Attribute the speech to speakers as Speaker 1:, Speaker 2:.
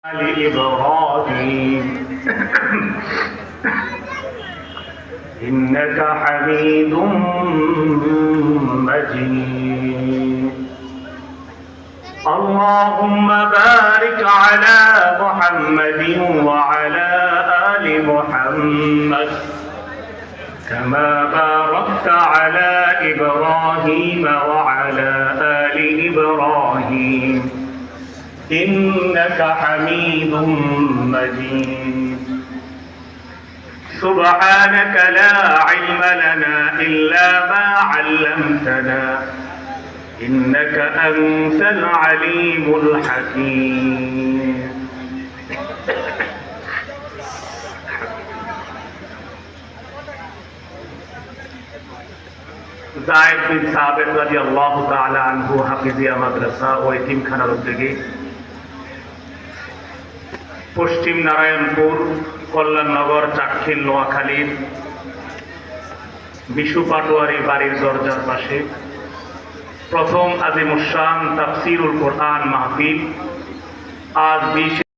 Speaker 1: إبراهيم إنك حميد مجيد اللهم بارك على محمد وعلى آل محمد كما باركت على إبراهيم وعلى آل إبراهيم إنك حميد مجيد سبحانك لا علم لنا إلا ما علمتنا إنك أنت العليم الحكيم যায়েদ বিন সাবিত রাদিয়াল্লাহু তাআলা আনহু হাফিজিয়া মাদ্রাসা ও এতিমখানার উদ্যোগে পশ্চিম নারায়ণপুর কল্যাণনগর চাটখিল নোয়াখালীর বিশু পাটোয়ারি বাড়ির দরজার পাশে প্রথম আজিমুশ শান তাফসীরুল কোরআন মাহফিল আজ 20